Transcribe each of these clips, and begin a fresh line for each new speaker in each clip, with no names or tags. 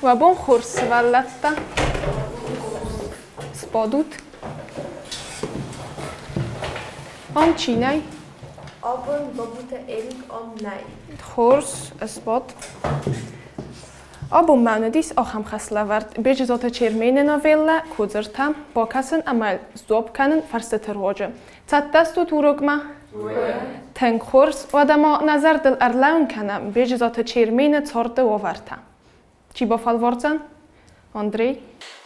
وابون خورس ولتا سپادوت آم چینای
آبون بابوت ایلگ آم نای
خورس اسپاد آبون معنیدیس آخم خسلورد بجزات چرمین نویلا کودرتم با کسن امال زوب کنن فرستر واجه تدستو توروگما تنگ خورس و دما نظر دل ارلاون کنم بجزات چرمین تارده وورتم چی با فالوارزن؟ اندری؟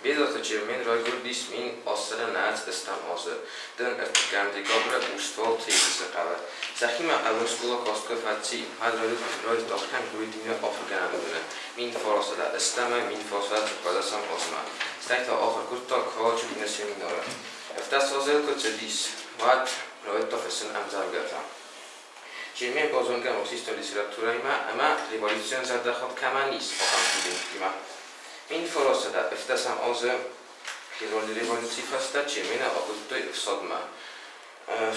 Bezat çirmin raygur dismin asra nats istam azı. Den ertgandi gabra ustval teyisi qava. Zahima avskula koska fatsi hadrayut rayut doktan guidine afganadune. Min farasada istama min farasada qadasam osma. Stakta axir kutta kawach bin seminara. Eftas azel kutsedis vat rayut tafsin amzalgata. Çirmin bazonga oksiston literaturayma ama revolüsyon zadaxat kamanis axam kima. Min farasada eftasam azı revolücji fasta çirmine akutto ifsadma.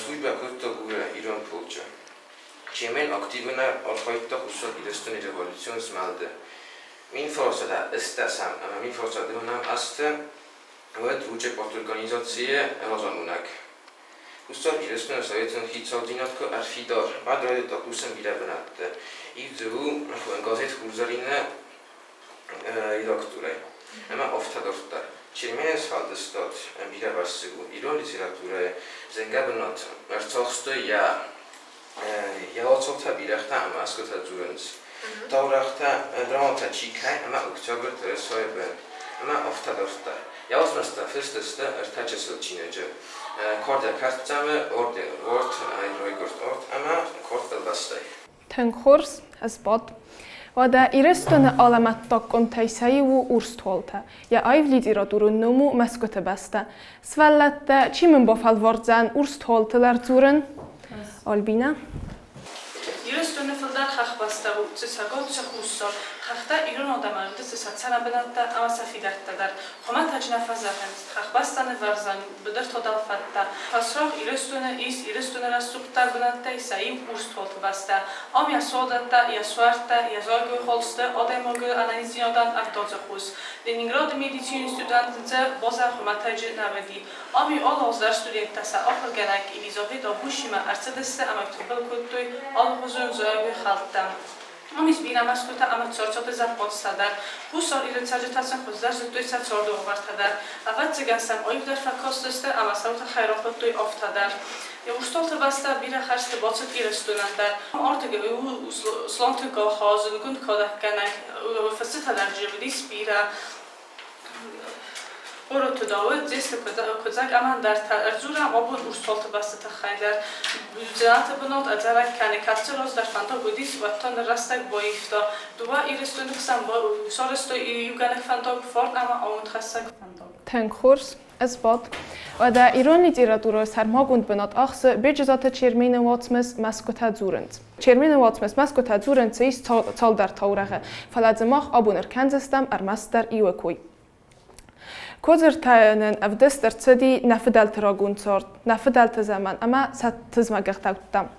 Служба кutta gura İran pulca. Çirmin aktivine arxaytda xusat ilestun revolüsyon smaldı. Min farasada istasam ama min farasada hunam astı ve drucek organizacje razamunak. Xusat ilestun Sovetun hiçaldinatko arfidar bad radeta xusan bilebenatte. İvzu gazet xuzarine redaktoraj. Ama oftadortar. Çirmene saldıstat bile varsıgu. İran literaturaja zengabenat ertağıstı ya yalçalta bilekta ama askota zurunz. Tavrakta dramata çikay ama oktober teresoyben. Ama oftadortar. Yalçmasta festesta ertaçasıl çinece. Korda kartcamı ort ayroygort ort ama kort elbastay.
Tenkhors اسپاد و در ایرستان علامت تاکن تایسایی و ارستولته یا آیو لیتراتور نمو مسکوت بسته سوالت چی من با فالوارزن ارستولتلر زورن آلبینا
ایرستان فلدر خخ بسته و سسگات سخوسال خخته ایران آدمارد سساتسان بنده اما سفیدت در خمت تجنف زهند خخ بستن ورزن بدر تدال فته پسراغ ایرستان را سوختر بنده ایسایی ارستولت بسته آم یا سودت یا سوارت یا زایگوی خالسته آدمارگو انالیزیادن افتاده خوز لنینگراد مدیسین استودنت بازه خمت تجنبدی آمی آل آزدر student تسا آخر گنک الیزابت آبوشیما ارسدسته اما اکتوبل کدوی آل حضور زایگوی خالتم آمیز بینم از کتا اما چارچات زبط سدر حسار ایران سجتاسن خوزدر زدوی سد چارده آورتدر اول زگنسم آیو در فکاستسته اما سوت خیرافت دوی آفتدر یا ارستالت بسته بیره خرست باست ایرستونندر آرتگه او سلانتگاه خازن گند کادک گنک فسط در جبدیس بیره برو تو داوود زیست کدزک اما در ارزورم آبون ارستالت بسته تخیلر جنات بنات ازرک کنه کتر راز در فنتا بودیس و تان رستک بایفتا دوا ایرستون قسم با سارستو یوگنک فنتا فارد اما آمود خستک فنتا
تنخورس اسپاد و در ایران لیتراتور سرماگوند بنات آخس بجزات چرمین واتمس مسکوت زورند. چرمین واتمس مسکوت زورند سیست تال در تورخه فلزماخ آبونر کنزستم ارمستر ایوکوی. کودرتاین افدست ارتدی نفدالت راگون صارد نفدالت زمان اما ستزمگه تاوتم.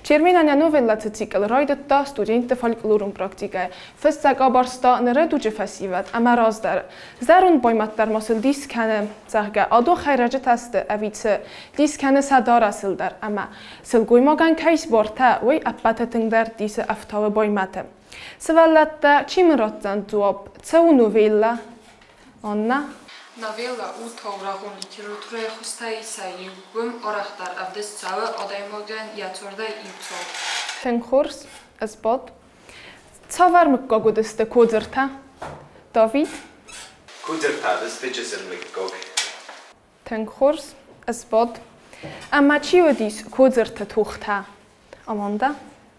چرمینان یا نوویلات تیکل رایدت تا استودنت فولکلورم پراکتیکه فستگ آبارستا نردو جفسیوت اما راز داره. زرون بایمت در مسل دیس کنه زهگه آدو خیرجت است اویت دیس کنه صدار اصل در اما سلگوی ماگن کیس بارته وی اپاتتنگ در دیس افتاو بایمته. سوالت چی مراتن جواب تو نوویلا آنها
Novela u Tavrağın literatüraya xustayı sayıbım oraxtar avdes çağı adaymogen yatorda imçol.
Tenkhors اسپاد çavar mıkkagud este kudurta David
Kudurta das bitches mıkkag
Tenkhors اسپاد اما چی ودیس kudurta tuchta Amanda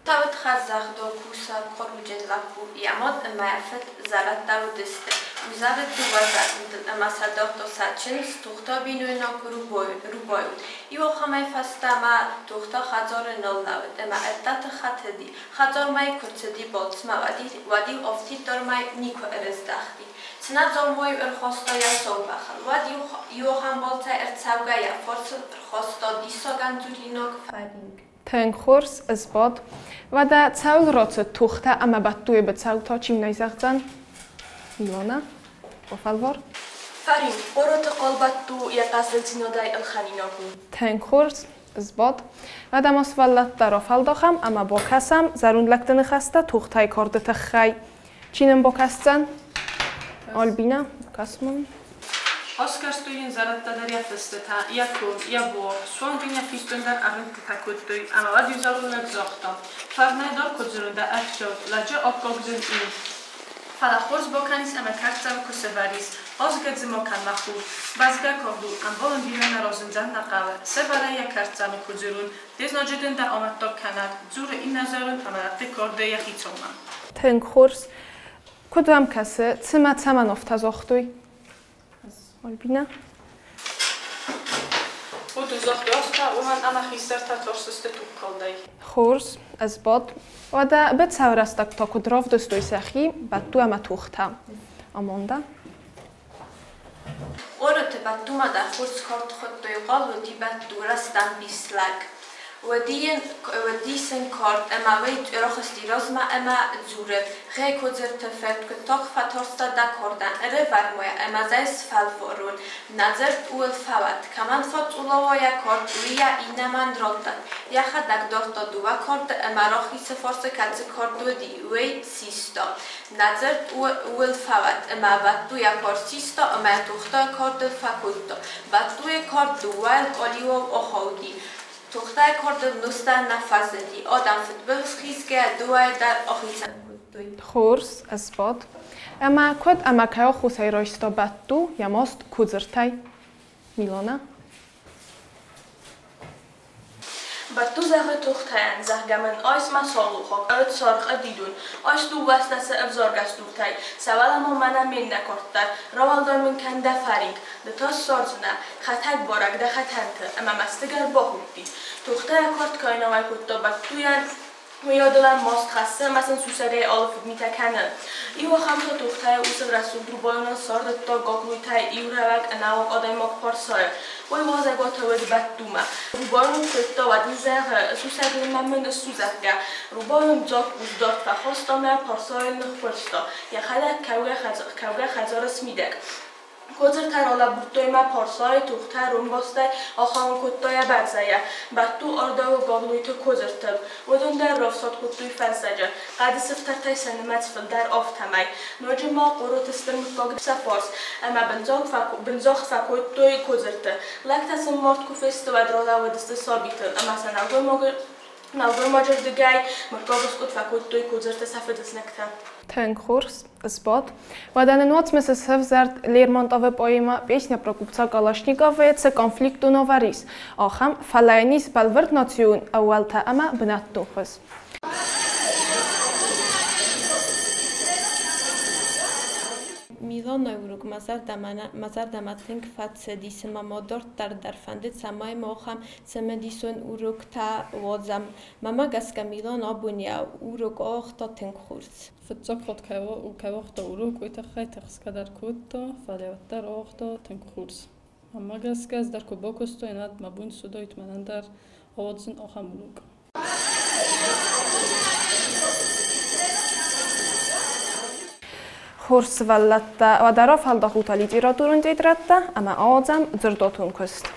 تاوت خزاق دو کوسا خروجن لپو یامد معرفت زلت داودسته وزارت دوازده اما صداق دو سچن توختا بینوینا رو باید ایو خمای فسته ما توختا خزار نل نود اما ادت خطدی خزار مای کتدی بالت ما ودی افتی دار مای نیکو ارزدختی سنت زال مای ارخاستا یا سو بخل ودی ایو هم بالتا ارتسوگا یا فرس ارخاستا دیسا گنزوریناک فرینگ
Tenkhors اسپاد و در تاول رات توخته اما بدوی به تاو تا چیم نیزخزن Milona, por favor.
Farin, قرأت قلبت يا قصد تنادي الخنينكو.
Tenkhurs, zbod. Adam osvallatda rofaldokham, ama bokasam, zarundlaktını xasta, tuğtay kordu tıxay. Çinin bokassan? Albina, bokasmın.
Oskar stoyin zarattalar ya fıstata, ya kol, ya bo. Son dünya fistundar arıntı takuttuy, ama vad yüzalunlar zoxtam. Farnaydor kudzurunda akçov, lacı okkogzun in. Fala xorz bokanis ama kartsav kusevaris. Ozgad zimokan maxu. Bazga kordu, am bolon dilena rozunzan naqava. Sevara ya kartsami kudzurun. Deznojidun da omattok kanat. Zure in nazarun amanatı kordu ya xitsoma.
Tenkhurs. Kudvam kası, tıma taman oftazoxtuy. Albina.
Utu zoxtu osta, uhan ama xistarta torsiste tukkolday.
Khurs, zbod. Oda bet savrastak to kudrov dostuj saxi, battu ama tuxta. Amonda.
قرأت باتوما دا خورس کارت خود دویقال و دی بات دورستان بیسلگ. ودیسن کارت اما وید رخصتی رزما اما زوره. غی کدر تفرد که تاق فترستا دا کردن. اره ورمویا اما زیس فالفورون. نظرت اول فوت. کمان فت اولویا کارت ویا اینمان رالدن. یخد دک دارتا دوا کارت اما راخی سفارس کتز کارت و دی وی سیستا. نظرت اول فوت اما باتویا کارت سیستا اما توختا کارت فکوتا. باتوی کارت دوال آلیو آخاودی. توختای کردم نوستن نفذدی. آدم فوتبال خیزگه دوای در آخیزن.
Khurs, zbod. Ama kod ama kajo khusay roisto battu, jamost kudzertaj. Milona.
باتو زهر توختن زهگمن آیس ما سالوخاک ارد سارخ دیدون آیس دو وستس افزارگس دوتای سوال ما منم من نکردتر روال دار من کنده فرینگ دتا سارزنه خطک بارک ده خطنته اما مستگر باهودی توخته کارت کایناوی کتا باتویان میادلن ماست خسته مثلا سوسره آلف میتکنه ایو خمسه توخته اوسر رسول درو بایونا سارد تا گاگوی تای ایو روک اناوک آدای ماک پارسای وی وازه گاتا ود باتوما رو بایونا کتا و دیزه سوسره من سوزدگه رو بایونا جاک اوزدارد و خواستا من پارسای نخورستا یا خلق کوگه خزارس میدک کوزر ترالا بودتای ما پارسای توخته روم باسته آخان کتای برزایه باتو آرده و گاغلوی تو کوزر تب ودون در رفسات کتوی فلسجه قد سفتر تای سنمت فل در آفتمای نوجه ما قروت استرم باگ سفارس اما بنزاخ فکوی توی کوزر تب لکت اسم مارد کفست و درالا و دست ثابتر اما سنگوی ماجر دگای مرکابس کت فکوی توی کوزر تب سفدس نکته
Tenkhurs, zbod. Ładany noc my se sevzart Lermontowe poema pieśnia pro kupca Kalasznikowe ce konfliktu nowaris. Ocham falainis balvert nocjun awalta ama bnattuchus.
Milona uruk mazar damatink facedi sema modor dar fandet samay moham semedison uruk ta wozam mama gaska Milon obunia uruk ochto tenkhurs.
فتزقط كوقت أوروك ويتخي تخسكدر كوتو فليوتر أوقتو تنكورس أما جسكاز در كوبوكستو يناد مبون سودو يتمنان در أوضزن أخامولوك
Khurs vallatta vadaro falda huta literaturun titratta ama ağzam zırdotun kust.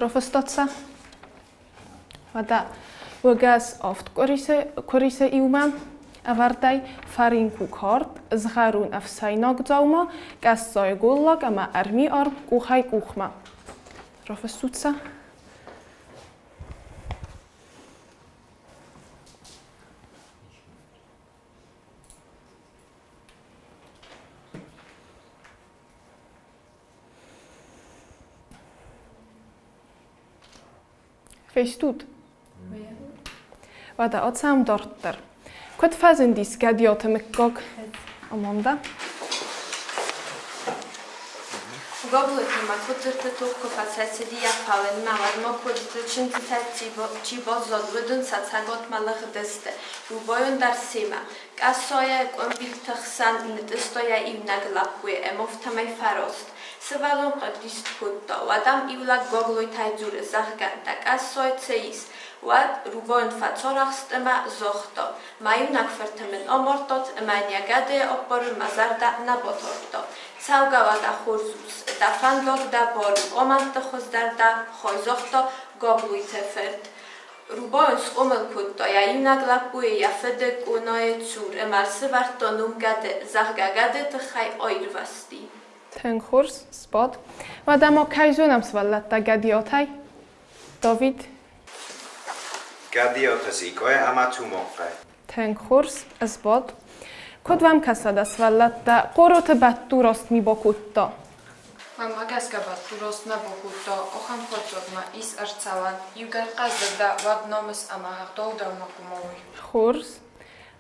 Rofostotsa. Vada ugas oft korise iuma avardai farinku kort zharun afsainog zauma gas soegullag ama armi arm kuhai kuhma. Rofostotsa. Geistut. Wada otsam dorter. Quod fasen dis gadiote mekog Amanda.
Goblet ma kuturte tukko facetse dia palen mawar mo kuturte ci bozod wydun sacagot malach deste. Rubojon dar sima. Kasoja kombil tachsan netestoja im naglapuje emoftamaj farost. Svalon qadist kutto. Wadam iula gogloj tajdzure zahganta. Kasoj ceis. Wad rubojon facorachstema zohto. Majunak fertemen omortot, mania gade opor mazarda nabotorto. Caugavada hurzus, da fandlok da bor, omanta hozdarda, hojzohto, goblujte fert. Rubojon skomel kutto, ja imnaglapuje, ja fedek unoje cur, emarsivarto num gade, zahga gade tchaj oirvasti.
Ten kurs, spot. Wadamo kajzunam svallata gadiotaj. David.
Gadiotas ikoje amatu mokke.
Ten kurs, spot. Kod vam kasada svallata, qorote batturost mi bokutto.
Mam magaska batturost na bokutto, ocham chodjotma is arcalan, jugar qazdagda wad nomis amahaqdov dawmakumovi.
Kurs.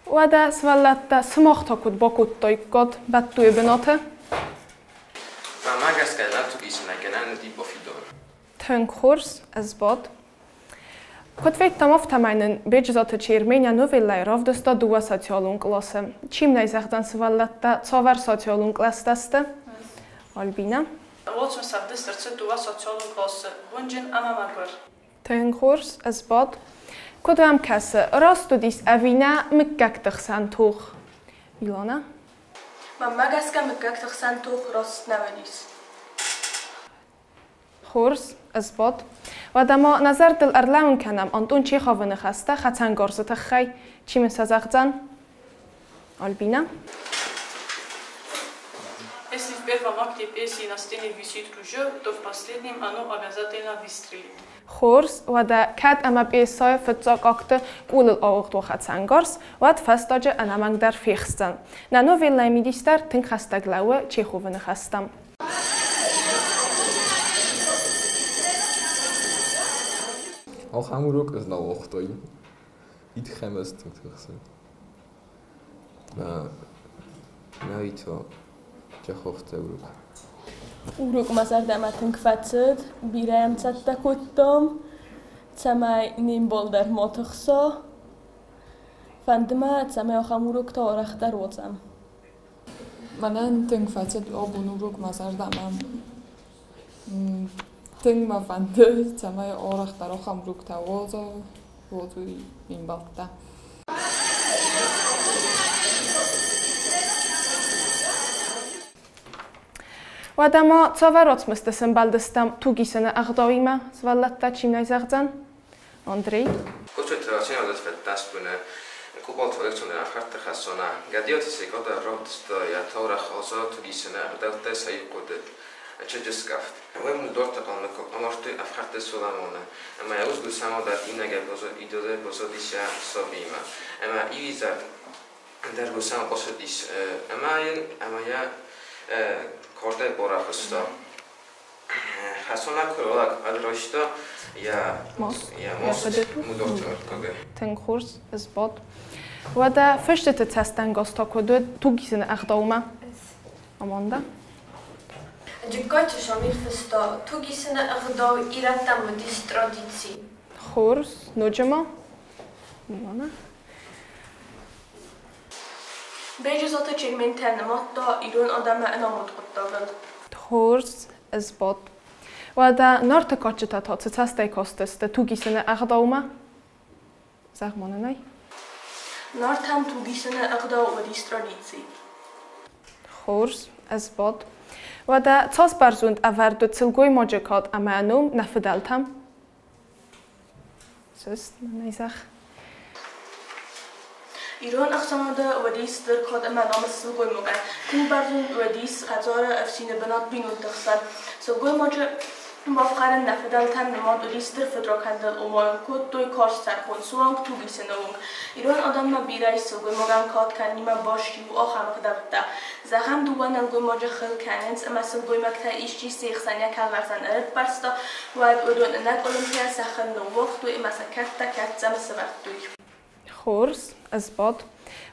Wada svallata smohtokut bokutto ikkod battu benote.
Magaska latugisna genan di bofidor.
Ten kurs, spot. Kod vettam ofta meinen bejzate Čermenja novellai rovdesta dua socialunklose. Čim najzahdan svallata, covar socialunklastaste? Albina.
Olsun sabdestarce dua socialunklose. Bunjin amamagvar.
Ten kurs, spot. Kod vam kasse, rostudis avina mykkaktachsan tuch. Ilona.
Mam magaska mykkaktachsan tuch rost navadis.
Kurs, spot. Wadamo nazar del arlaun kanam antun Čechovne khasta khatan gorzete khay chim sazagzan Albina.
Если в первом акте песни на сцене висит ружье, то в последнем оно обязательно выстрелит.
Kurs wada kat ama besoi fitsok akte kulul awgdo khatan gors wad fastaje anamang dar fichstan. Na novella midistar tin khasta glawe Čechovne khastam.
Auch Hamburg ist noch auch da. Ich komme es zu sagen. Na, ich war ja hoch der Uruk.
Uruk mazardamatın kvatsıd, birem tsatta kuttom, tsamay nimbol der motoxso, fandma tsamay ocham uruk ta oraxtar wotsam.
Manan ten kvatsıd obun uruk mazardamam. Ten ma fande tsamay oraxtar ocham uruk ta wozu imbalta.
Wadamo covaroc mystesem baldestam tugisene agdoima zvallata čim najzagzan? Andrei.
Kutsuti relatsioonis vettaspune kubalt valitsunen harta hassona gadiotis goda rohtsto ja taurach osa tugisene agdalta sayukude chejeskaft. Wem dorta kalme amorti afharta solamona. Ama ja uzgu samo da inage bozo idole bozo disja sobima. Ama iviza dergu samo bozo dis ama ja korte borafsto. Hasona krolak adrosto ja most mudortor koge.
Ten kurs spot. Wada festete testan gostokodud tugisene agdoma. Amanda.
Dziękuję, że mi chwysto. Tugisene agdo irata modis tradicji.
Kurs nujema. Ilona.
Bejzate Čermen motto irun adama enamot kuttavan.
Kurs spot. Wada norte kochita to cestastai kostes te tugisene agdoma. Zeg monenai.
Northam tugisene agdo modis tradicji.
Kurs spot. Wada cos barzund avardu cilgui mojekot amanum nafidaltam. Sust manizach.
Irun aksamada wadis der kod amanam silgui mogan. Kun barzund wadis khazara afsine banat binun takhsan. Silgui moje بافخرن نفدالتن نماد ریستر فدرا کندل اومایم کود توی کارش سرخون سوانگ تو گیسنوونگ ایران آدم ما بیرای سوگوی مگم کات کنی ما باشی و آخر مقدبتا زخم دوان الگوی ماجه خل کننز اما سوگوی مکتا ایشی سیخسن یک هلورزن ارد برستا و ادون انک اولمپیا سخن نو وقت توی اما سکرتا کرد زم سبرد توی
خورس اثبات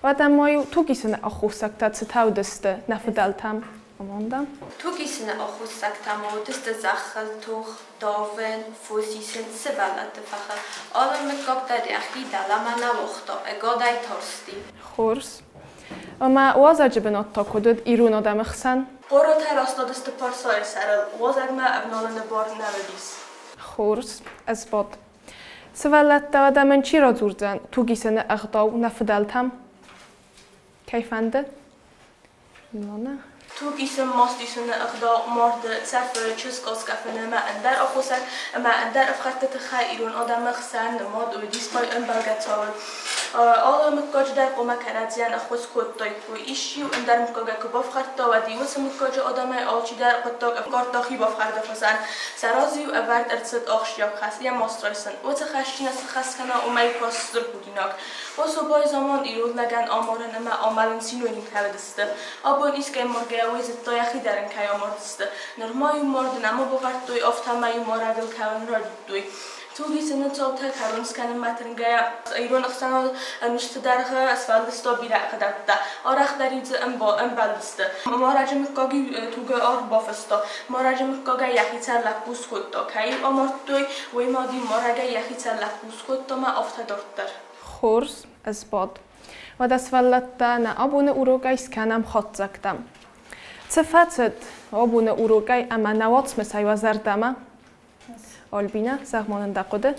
و دمایو تو گیسن اخوسکتا تتاو دسته نفدالتم Amanda.
Tu gießen auch Saktamodes, der Sacheltuch, Doven, Fusisen, Sebalate Facher. Alle mit Gott der Rechi, Dalamana Wochta, Godai Torsti.
Khurs. Ama وازج بنات کدود ایرون آدم خسن.
قرار تراست دست پارسای سرال وازج ما ابنال نبار نودیس.
خورس اثبات. سوالت دواد من چی را زوردن تو گیسن اغداو نفدالتم. کیفنده؟ نه.
تو گیسم ماستیسون اقدا مرد سفر چیز کاس کفنه ما اندر آخوسر ما اندر افخته تخای ایران آدم خسن نماد و دیس پای انبرگت سال آلا مکاج در قوم کنادیان اخوس کود تای کوی ایشی و اندر مکاج کباف خرطا و دیوس مکاج آدم آلچی در قطع کارتاخی باف خرده خسن سرازی و اورد ارتست آخشیاب خاصی ماسترایسن و تخشین است خاص کنا و می پاستر بودیناک و صبح زمان ایران لگن آمارن ما آمالن سینونیم کردسته آبون ایسکه مرگه ویز تایخی درن که آمردسته نرمای مرد نما بغرد توی افتمای مرادل کون را دوی توی سنت صوته کارونس کنم مترنگه ایران اختنال نشت درخه اسفالدستا بیره قدرت آرخ دریز انبالدسته مراجع مکاگی توی آر بافستا مراجع مکاگی یخی تر لپوس کتا که آمرد توی وی مادی مراجع یخی تر لپوس کتا ما افتادرتر
خورس اثبات و دستفلت نه آبون اوروگایس کنم خط زکتم. صفات آبون اوروگای اما نوات مثل وزردمه. آلبینه زمان دقیقه.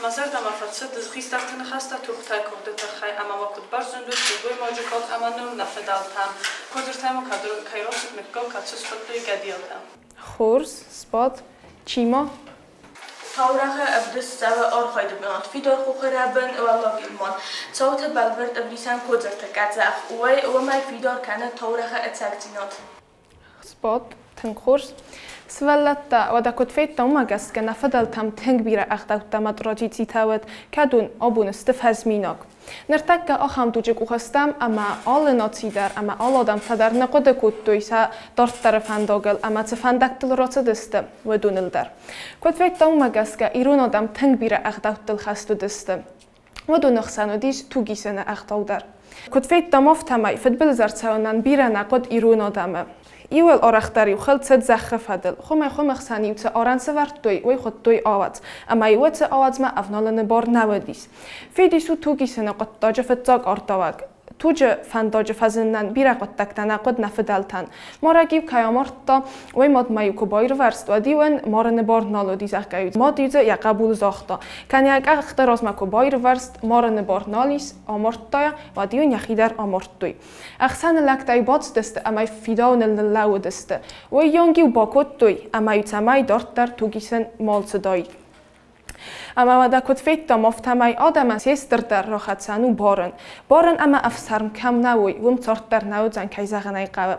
مزردمه فتسد خیستر کنه خسته تو خطای کرده تخای اما وقت برزنده توی ماجکات اما نم نفدالتم. کدرتم و کیراسک مکان کاتسوس خطوی گدیالتم.
خورس اثبات چیما
تورخه ابدس سوى أرخيد بنات في دار خرابن والله جلمان صوت بالبرد أبليسان كوزر تكاتزاف وما في دار كانت تورخه اتساكتينات
سبات تنخورس سوالتا و دکت فیت تامگست که نفدالتم تنگ بیره اختم راجی تیتاوت کدون آبون استفاز میناک نرتک آخام دوجه کوهستم اما آل ناتیدر اما آل آدم تدر نقد کود دویسا دارت طرف انداغل اما تفندکتل رات دسته و دونل در کد فیت تامگست که ایرون آدم تنگ بیره اختل خستو دسته و دو نخسانو دیش تو گیسن اختاو در کد فیت تاماف تمای فدبل زرتساونن بیره نقد ایرون آدمه ایول آرختاری و خلت زد زخه فدل خو مخسانی و ت آران سوارد دوی وی خود دوی آوات اما ایو ت آوات ما افنال نبار نودیس فیدیسو تو گیسن قد داجه فتاق آرتاوگ توجه فنداج فزنن بیره قد تکتن قد نفدالتن مارا گیب کیامارتا وی ماد مایو کبایر ورست و دیون مارا نبار نالو دیزخ گیوز ما دیزه یا قبول زاختا کن یک اختراز ما کبایر ورست مارا نبار نالیس آمارتا و دیون یخی در آمارتوی اخسان لکتای بات دسته اما فیداون للو دسته و یونگی و باکوت دوی اما یوتمای دارت در تو گیسن مال صدایی اما ودا کد فیت تا مفتمای آدم سیستر در راحت سانو بارن اما افسرم کم نوی وم تارت در نو زن کی زغنای قوه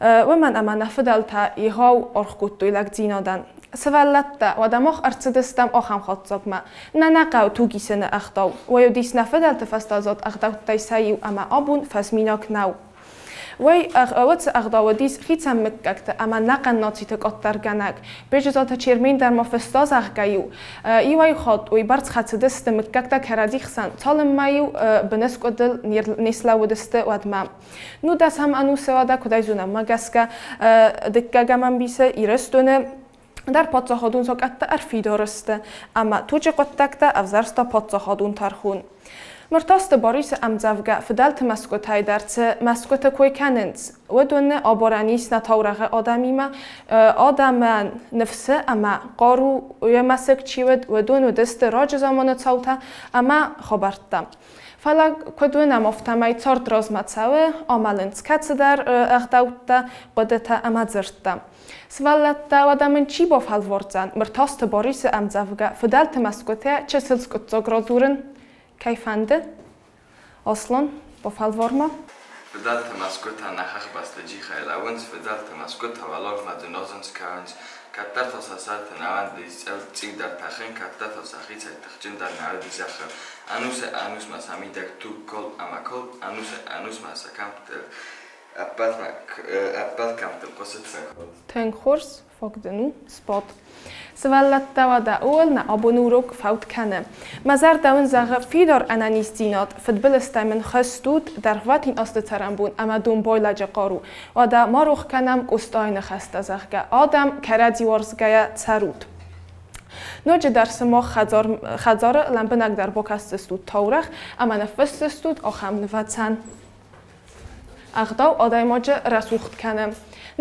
و من اما نفدال تا ایهاو ارخوت دوی لگ زینادن سوالت تا ودا مخ ارتدستم آخم خاطزاق ما نه نقاو تو گیسن اختاو و یو دیس نفدال تفستازات اختاو تای سایو اما آبون فزمیناک نو وی وقت اقداودیس خیتم مککت اما نقن ناتی تقطر گنگ بجزات چرمین در مفستاز اخگیو ایوای خود وی برد خط دست مککت کردی خسن طالم مایو بنس قدل نیسلا و دست ودمام نو دست هم انو سواده کدای زونم مگسکه دکگه من بیسه ایرستونه در پادزاخادون ساکت ارفی دارسته اما تو چه قطکت افزرستا پادزاخادون ترخون مرتاست باریس امزوگه فدالت مسکوتای درت مسکوت کوی کننز و دون آبارانیس نتاورغ آدمی ما آدم نفسه اما قارو و مسک چیود و دون و دست راج زمان تاوتا اما خبرتم فلا کدون مفتمای تارد رازمت سوه آمالنز کتس در اغداوتا قدتا اما زرتم سوالت و دمن چی باف حلوردزن مرتاست باریس امزوگه فدالت مسکوته چه سلسکت زاگرازورن کیفنده اصلا با فالوارما
فدال تمسكوتها نخخ بس لجي خيلاونس فدال تمسكوتها ولار مدنازنس كارنس Κατάρθωσα σάρθεν άβαντης τσίγδαρ ταχέν κατάρθωσα χίτσα ταχτζένταρ ναύδι ζάχα. Ανούς μας αμίδακ του κολ αμακολ, ανούς μας ακάμπτελ appelkamptel qositfekod.
Tenkurs fogdenu spot. Svallatava da ulna abonurok fout kenne. Mazar daun zage fidor ananistinat fitbilestamen khastut dar vatin aste tarambun amadun boylaja qaru. Ada marokh kanam qostayne khasta zagga. Adam karadi warzgaya tsarut. Noje dars ma khazar lambenak dar bokastestut taurach amana festestut ocham nvatsan. Agdaw adaymaja rasucht kanam.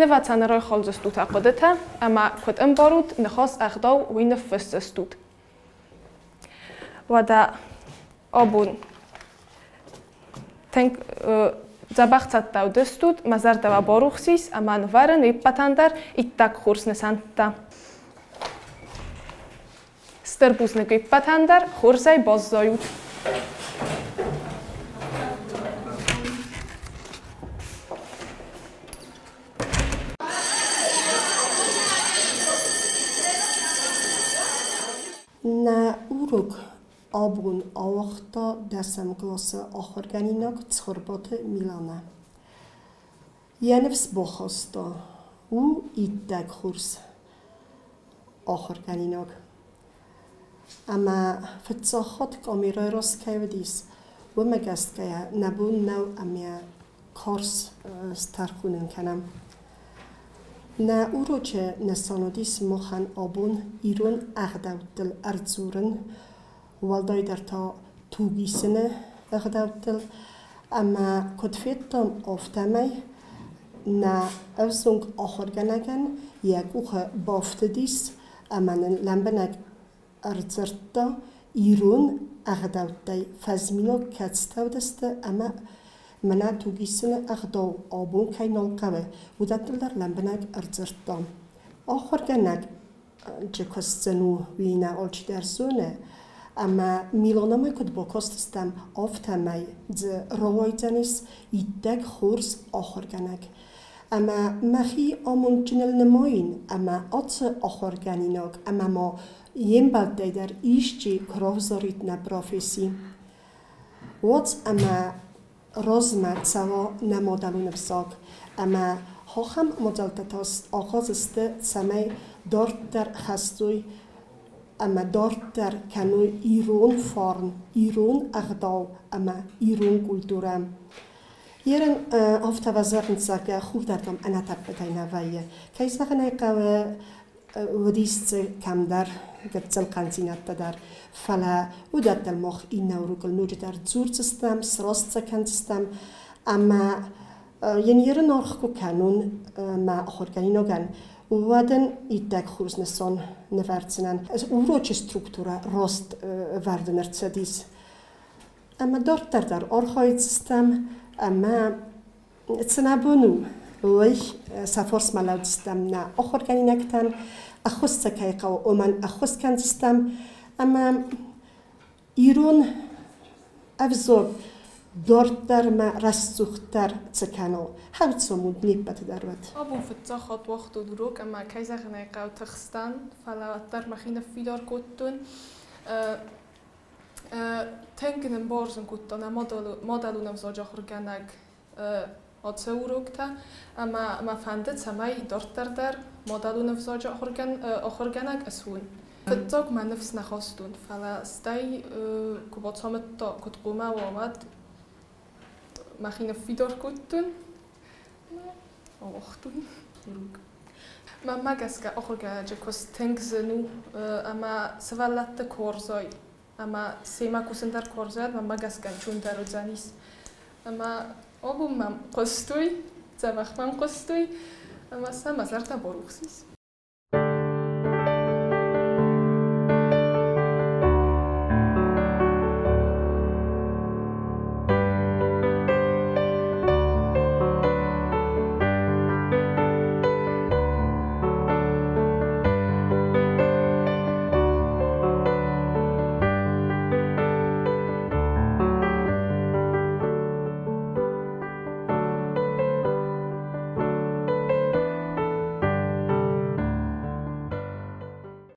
Nvatsan roy kholzestut aqodeta ama kod imbarut nkhas agdaw win festestut. Wada abun tank zabaxtsat dawdestut mazar dawa baruxsis aman varan ipatandar ittak khursnesanta. Sterbusnek ipatandar khursay bozzayut.
Na urok abun awachta desem klasse achorganinak tskhorbote Milana. Janevs bochasta u ittak kurs achorganinak. Ama fetsachat kamiroros kevdis ومجاستكيا نبون نو أميا كورس ستاركونن کنم. نه اوروچه نسانودیس مخن آبون ایرون اغداوتل ارزورن والدای در تا توگیسنه اغداوتل اما کدفیتان افتمی نه اوزنگ آخرگنگن یکوخ بافتدیس اما لنبنگ ارزرتا ایرون اغداوتای فزمینو کتستاودسته اما منا توگیسنه اغداو آبون که نالقوه و دادل در لنبنگ ارزرتام. آخرگنگ جکستنو وینا آلچی در زونه اما میلانامه کد با کستستم آفتمی ز روایتانیس ایدگ خورس آخرگنگ. اما مخی آمون جنل نماین اما آت آخرگنیناگ اما ما یم بالده در ایشچی کراوزارید نبرافیسی. وات اما رازمت سوا نمادلون بساق اما هاخم مدلتتاس آغاز است سمی دارد در خستوی اما دارد در کنوی ایرون فارن ایرون اغداو اما ایرون کلتورم یرن آفت وزارن ساکه خود دارم انا تبتای نوایه که ساقنای قوه ودیست کم در گتزل قنزینت در فلا وداد المخ این نورگل نوج در زور سستم سراست سکن سستم اما یعنی یرن آرخو کنون ما آخرگانی نگن ودن ایدک خورز نسان نوردزنن از اوروچ سترکتورا راست وردن ارتسادیز اما دارد در آرخاید سستم اما تنابونو وی سفارس ملاود سستم نه آخرگانی نکتن اخوست سکای قو اومن اخوست کن سستم اما ایرون افزود دارد در ما رسوخت در سکنو هاوت سمود نیبت دارد.
آبون فتاخت وقت دروک اما کیزه خنای قو تخستان فلا در مخینه فیدار کتون تنگن بارزن کتون مادلو نفزاج آخرگنگ آتسوروکتا اما ما فندت سمای دارد در مادلو نفزاج آخرگنگ اسون. فتاق ما نفس نخواستون فلا استای کبات سامت تا کت قومه و آمد مخینه فیدار کتون آوختون روگ ما مگس که آخرگنگ جکوس تنگ زنو اما سوالت کورزای اما سیما کوسن در کورزایت ما مگس که چون در زنیس اما آبو من قصدوی زمخ من قصدوی اما سم ازار تا باروخسیس